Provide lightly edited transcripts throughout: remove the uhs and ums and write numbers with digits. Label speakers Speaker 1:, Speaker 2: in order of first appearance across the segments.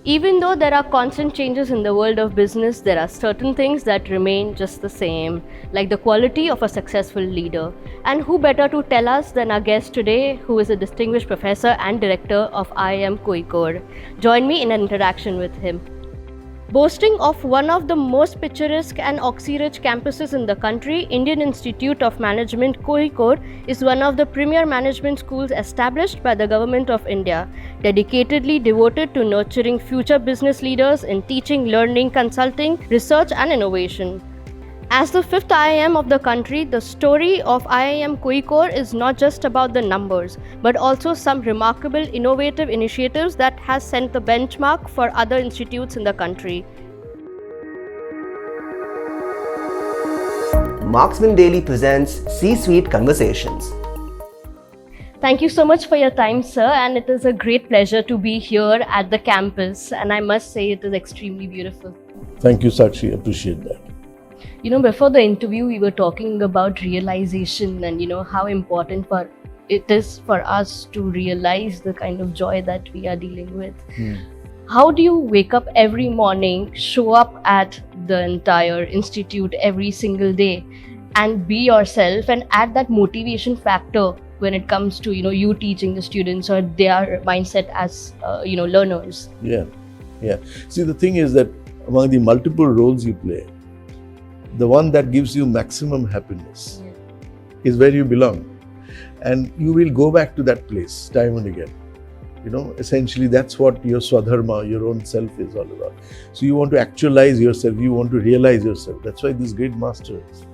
Speaker 1: Even though there are constant changes in the world of business, there are certain things that remain just the same, like the quality of a successful leader. And who better to tell us than our guest today, who is a distinguished professor and director of IIM-Kozhikode. Join me in an interaction with him. Boasting of one of the most picturesque and oxy-rich campuses in the country, Indian Institute of Management Kozhikode is one of the premier management schools established by the Government of India, dedicatedly devoted to nurturing future business leaders in teaching, learning, consulting, research and innovation. As the fifth IIM of the country, the story of IIM Kozhikode is not just about the numbers, but also some remarkable innovative initiatives that has set the benchmark for other institutes in the country.
Speaker 2: Marksman Daily presents C-Suite Conversations.
Speaker 1: Thank you so much for your time, sir, and it is a great pleasure to be here at the campus, and I must say it is extremely beautiful.
Speaker 3: Thank you, Sakshi. Appreciate that.
Speaker 1: Before the interview, we were talking about realization and, how important it is for us to realize the kind of joy that we are dealing with. How do you wake up every morning, show up at the entire institute every single day and be yourself and add that motivation factor when it comes to, you teaching the students or their mindset as, learners?
Speaker 3: Yeah. See, the thing is that among the multiple roles you play, the one that gives you maximum happiness is where you belong. And you will go back to that place time and again. Essentially that's what your swadharma, your own self is all about. So you want to actualize yourself, you want to realize yourself. That's why these great masters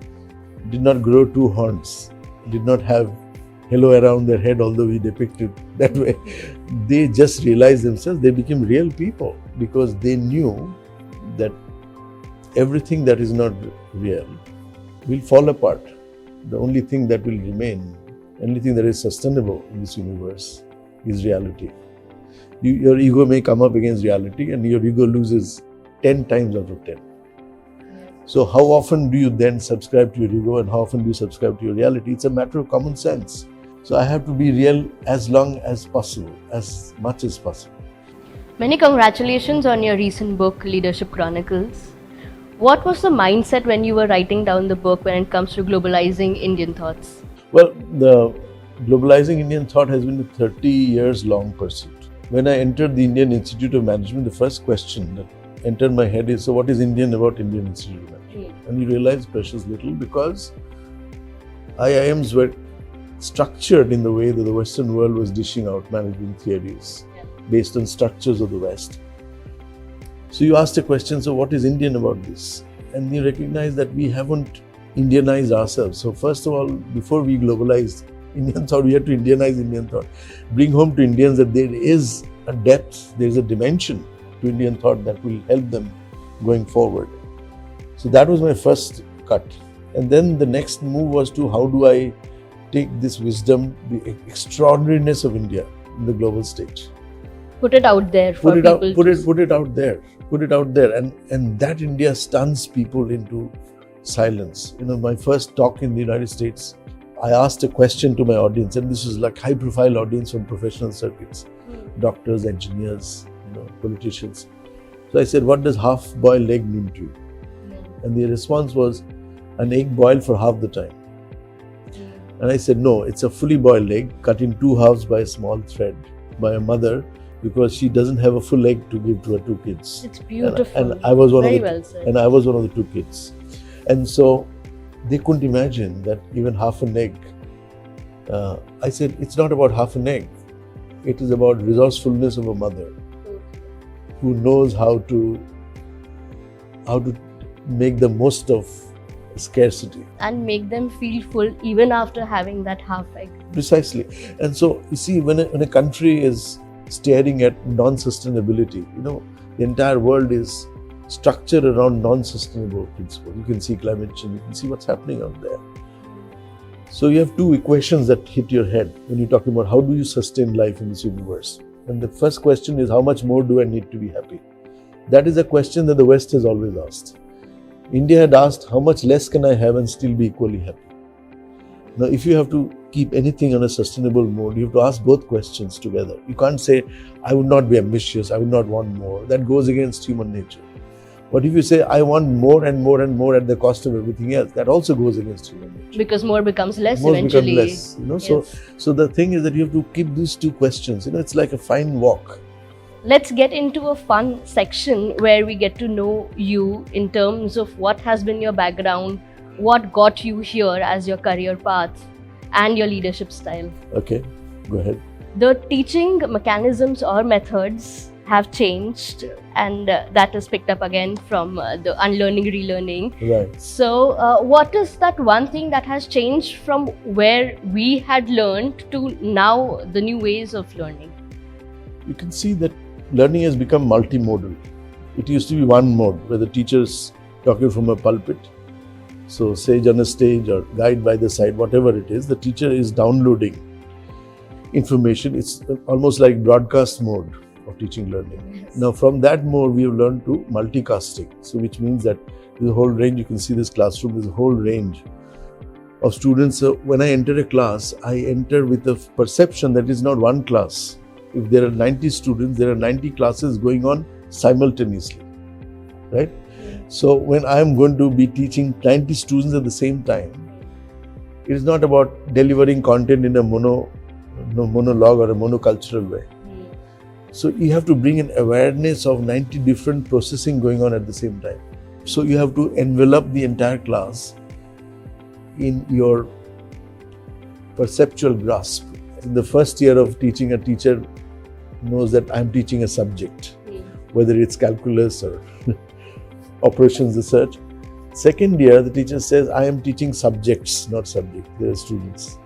Speaker 3: did not grow two horns, did not have halo around their head, although we depict it that way. They just realized themselves, they became real people because they knew that everything that is not real will fall apart. The only thing that will remain, only thing that is sustainable in this universe is reality. Your ego may come up against reality and your ego loses 10 times out of 10. So how often do you then subscribe to your ego and how often do you subscribe to your reality? It's a matter of common sense. So I have to be real as long as possible, as much as possible.
Speaker 1: Many congratulations on your recent book, Leadership Chronicles. What was the mindset when you were writing down the book when it comes to globalizing Indian thoughts?
Speaker 3: Well, the globalizing Indian thought has been a 30 years long pursuit. When I entered the Indian Institute of Management, the first question that entered my head is, so what is Indian about Indian Institute of Management? And you realize precious little because IIMs were structured in the way that the Western world was dishing out management theories based on structures of the West. So you asked a question, so what is Indian about this? And you recognize that we haven't Indianized ourselves. So first of all, before we globalized Indian thought, we had to Indianize Indian thought. Bring home to Indians that there is a depth, there is a dimension to Indian thought that will help them going forward. So that was my first cut. And then the next move was to how do I take this wisdom, the extraordinariness of India in the global stage.
Speaker 1: Put it out there for people.
Speaker 3: Put it out there. Put it out there, and that India stuns people into silence. My first talk in the United States, I asked a question to my audience, and this was like high-profile audience from professional circuits, doctors, engineers, politicians. So I said, "What does half-boiled egg mean to you?" And the response was, "An egg boiled for half the time." And I said, "No, it's a fully boiled egg cut in two halves by a small thread by a mother." Because she doesn't have a full egg to give to her two kids.
Speaker 1: It's beautiful.
Speaker 3: And I was one
Speaker 1: Very
Speaker 3: of the
Speaker 1: well said.
Speaker 3: And I was one of the two kids. And so they couldn't imagine that even half an egg. I said, it's not about half an egg. It is about resourcefulness of a mother who knows how to make the most of scarcity.
Speaker 1: And make them feel full even after having that half egg.
Speaker 3: Precisely. And so you see, when a country is staring at non-sustainability, the entire world is structured around non-sustainable principles. You can see climate change, you can see what's happening out there. So you have two equations that hit your head when you're talking about how do you sustain life in this universe. And the first question is, how much more do I need to be happy? That is a question that the West has always asked. India had asked, how much less can I have and still be equally happy? Now, if you have to keep anything on a sustainable mode, you have to ask both questions together. You can't say, I would not be ambitious, I would not want more. That goes against human nature. But if you say, I want more and more and more at the cost of everything else, that also goes against human nature.
Speaker 1: Because more becomes less
Speaker 3: More
Speaker 1: eventually.
Speaker 3: becomes less,
Speaker 1: Yes.
Speaker 3: So the thing is that you have to keep these two questions. It's like a fine walk.
Speaker 1: Let's get into a fun section where we get to know you in terms of what has been your background, what got you here as your career path, and your leadership style.
Speaker 3: Okay, go ahead.
Speaker 1: The teaching mechanisms or methods have changed, and that is picked up again from the unlearning, relearning.
Speaker 3: Right.
Speaker 1: So, what is that one thing that has changed from where we had learned to now the new ways of learning?
Speaker 3: You can see that learning has become multimodal. It used to be one mode where the teacher's talking from a pulpit. So sage on a stage or guide by the side, whatever it is, the teacher is downloading information. It's almost like broadcast mode of teaching learning.
Speaker 1: Yes.
Speaker 3: Now from that mode, we have learned to multicasting. So which means that there's a whole range, you can see this classroom, there's a whole range of students. So when I enter a class, I enter with the perception that it's not one class. If there are 90 students, there are 90 classes going on simultaneously, right? So when I am going to be teaching 90 students at the same time, it is not about delivering content in a monologue or a monocultural way. So you have to bring an awareness of 90 different processing going on at the same time. So you have to envelop the entire class in your perceptual grasp. In the first year of teaching, a teacher knows that I'm teaching a subject, whether it's calculus or operations research. Second year, the teacher says, I am teaching subjects, not subject. They are students.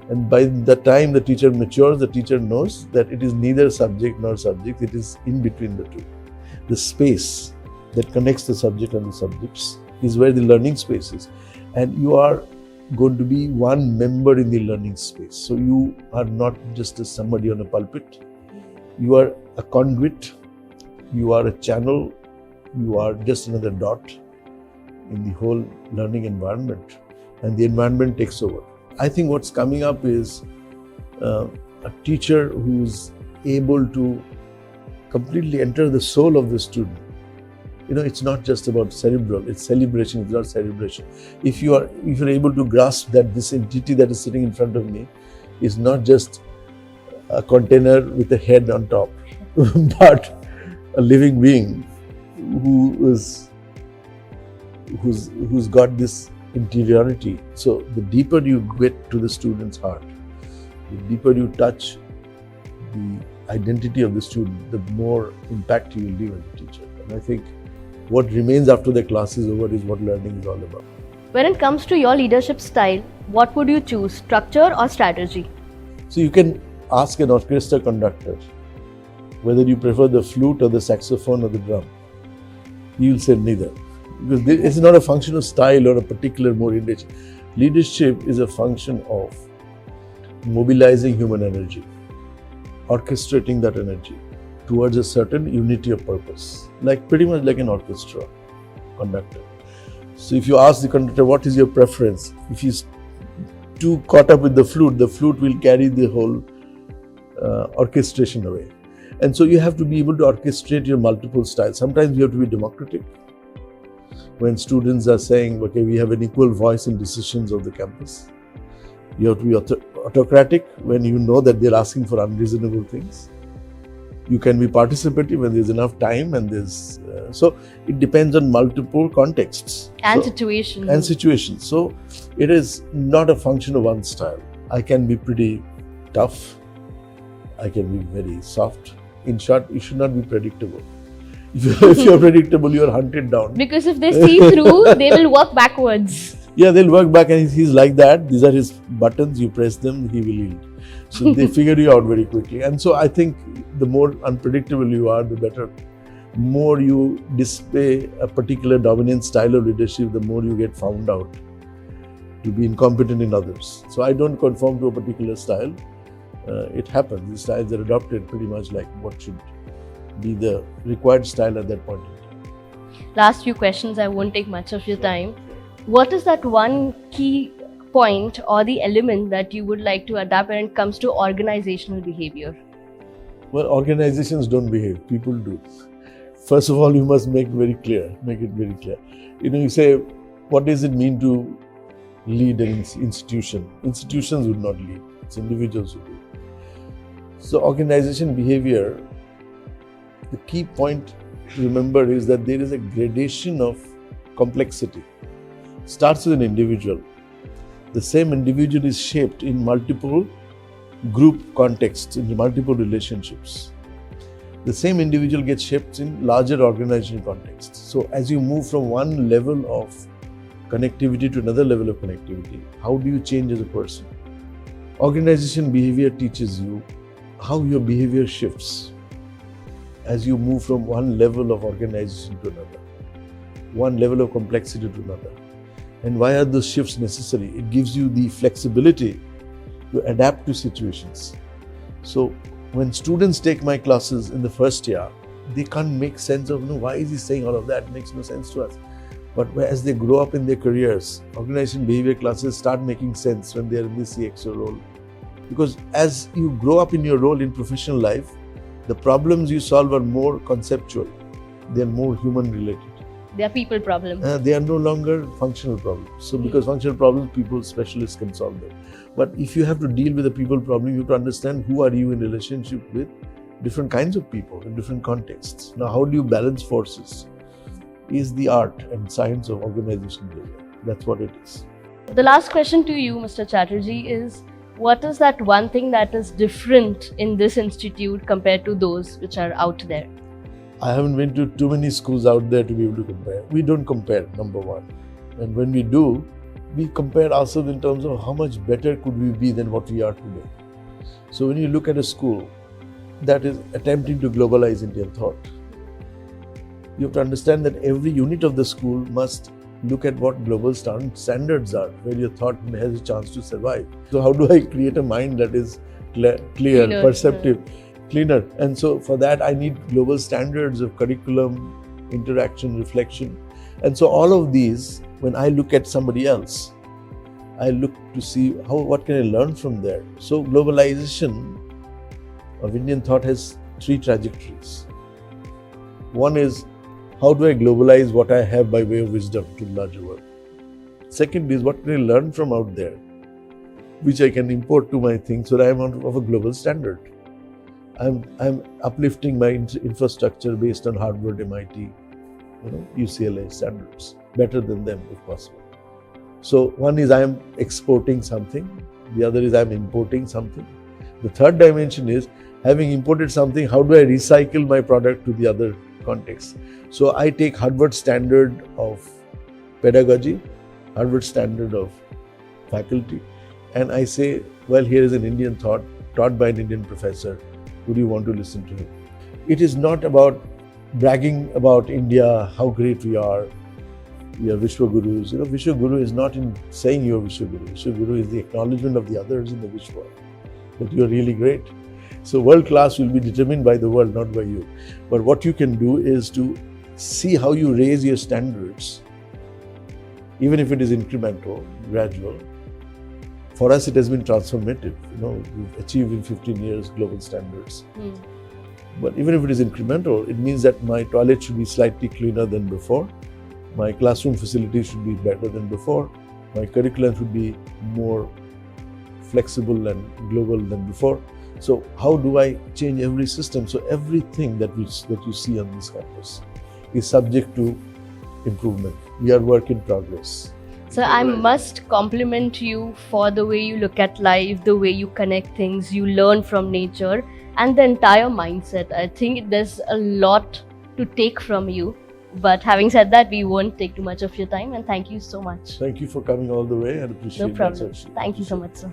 Speaker 3: And by the time the teacher matures, the teacher knows that it is neither subject nor subject. It is in between the two. The space that connects the subject and the subjects is where the learning space is. And you are going to be one member in the learning space. So you are not just somebody on a pulpit. You are a conduit. You are a channel. You are just another dot in the whole learning environment, and the environment takes over. I think what's coming up is a teacher who's able to completely enter the soul of the student. It's not just about cerebral, it's celebration, it's not celebration. If you're able to grasp that this entity that is sitting in front of me is not just a container with a head on top, but a living being who's got this interiority. So the deeper you get to the student's heart, the deeper you touch the identity of the student, the more impact you will leave as a teacher. And I think what remains after the class is over is what learning is all about.
Speaker 1: When it comes to your leadership style, what would you choose, structure or strategy?
Speaker 3: So you can ask an orchestra conductor whether you prefer the flute or the saxophone or the drum. He will say neither. Because it's not a function of style or a particular orientation. Leadership is a function of mobilizing human energy, orchestrating that energy towards a certain unity of purpose, pretty much like an orchestra conductor. So if you ask the conductor, what is your preference? If he's too caught up with the flute will carry the whole orchestration away. And so you have to be able to orchestrate your multiple styles. Sometimes you have to be democratic. When students are saying, okay, we have an equal voice in decisions of the campus. You have to be autocratic when you know that they're asking for unreasonable things. You can be participative when there's enough time, and there's so it depends on multiple contexts
Speaker 1: and situations.
Speaker 3: So it is not a function of one style. I can be pretty tough. I can be very soft. In short, you should not be predictable. If you're predictable, you're hunted down.
Speaker 1: Because if they see through, they will work backwards.
Speaker 3: Yeah, they'll work back, and he's like that. These are his buttons. You press them, he will yield. So they figure you out very quickly. And so I think the more unpredictable you are, the better. More you display a particular dominant style of leadership, the more you get found out to be incompetent in others. So I don't conform to a particular style. It happens. The styles are adopted pretty much like what should be the required style at that point in time.
Speaker 1: Last few questions, I won't take much of your time. What is that one key point or the element that you would like to adapt when it comes to organizational behavior?
Speaker 3: Well, organizations don't behave, people do. First of all, you must make it very clear. You say, what does it mean to lead an institution? Institutions would not lead, it's individuals who do. So organization behavior, the key point to remember is that there is a gradation of complexity. It starts with an individual. The same individual is shaped in multiple group contexts, in multiple relationships. The same individual gets shaped in larger organizational contexts. So as you move from one level of connectivity to another level of connectivity, how do you change as a person? Organization behavior teaches you how your behavior shifts as you move from one level of organization to another, one level of complexity to another. And why are those shifts necessary? It gives you the flexibility to adapt to situations. So when students take my classes in the first year, they can't make sense of, why is he saying all of that? It makes no sense to us. But as they grow up in their careers, organization behavior classes start making sense when they are in the CXO role. Because as you grow up in your role in professional life, the problems you solve are more conceptual. They are more human related.
Speaker 1: They are people problems.
Speaker 3: They are no longer functional problems. So because functional problems, people, specialists can solve them. But if you have to deal with a people problem, you have to understand who are you in relationship with different kinds of people in different contexts. Now, how do you balance forces? Is the art and science of organization behavior. That's what it is.
Speaker 1: The last question to you, Mr. Chatterjee, is what is that one thing that is different in this institute compared to those which are out there?
Speaker 3: I haven't been to too many schools out there to be able to compare. We don't compare, number one. And when we do, we compare ourselves in terms of how much better could we be than what we are today. So when you look at a school that is attempting to globalize Indian thought, you have to understand that every unit of the school must look at what global standards are, where your thought has a chance to survive. So how do I create a mind that is clear, perceptive, cleaner? And so for that, I need global standards of curriculum, interaction, reflection. And so all of these, when I look at somebody else, I look to see what can I learn from there. So globalization of Indian thought has three trajectories. One is, how do I globalize what I have by way of wisdom to the larger world? Second is, what can I learn from out there, which I can import to my thing so that I am of a global standard. I'm uplifting my infrastructure based on Harvard, MIT, UCLA standards, better than them if possible. So one is I am exporting something, the other is I am importing something. The third dimension is, having imported something, how do I recycle my product to the other context? So I take Harvard standard of pedagogy, Harvard standard of faculty, and I say, well, here is an Indian thought taught by an Indian professor. Would you want to listen to him? It is not about bragging about India, how great we are Vishwa Gurus. Vishwa Guru is not in saying you are Vishwa Guru. Vishwa Guru is the acknowledgement of the others in the Vishwa, that you are really great. So world class will be determined by the world, not by you. But what you can do is to see how you raise your standards, even if it is incremental, gradual. For us, it has been transformative. We've achieved in 15 years global standards. But even if it is incremental, it means that my toilet should be slightly cleaner than before. My classroom facilities should be better than before. My curriculum should be more flexible and global than before. So how do I change every system? So everything that you see on this campus is subject to improvement. We are work in progress.
Speaker 1: So I must compliment you for the way you look at life, the way you connect things, you learn from nature, and the entire mindset. I think there's a lot to take from you. But having said that, we won't take too much of your time, and thank you so much.
Speaker 3: Thank you for coming all the way and appreciate it.
Speaker 1: No problem. Thank you so much, sir.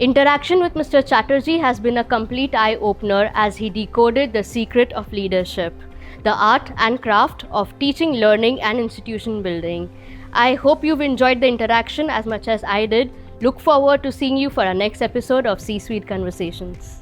Speaker 1: Interaction with Mr. Chatterjee has been a complete eye-opener as he decoded the secret of leadership, the art and craft of teaching, learning, and institution building. I hope you've enjoyed the interaction as much as I did. Look forward to seeing you for our next episode of C-Suite Conversations.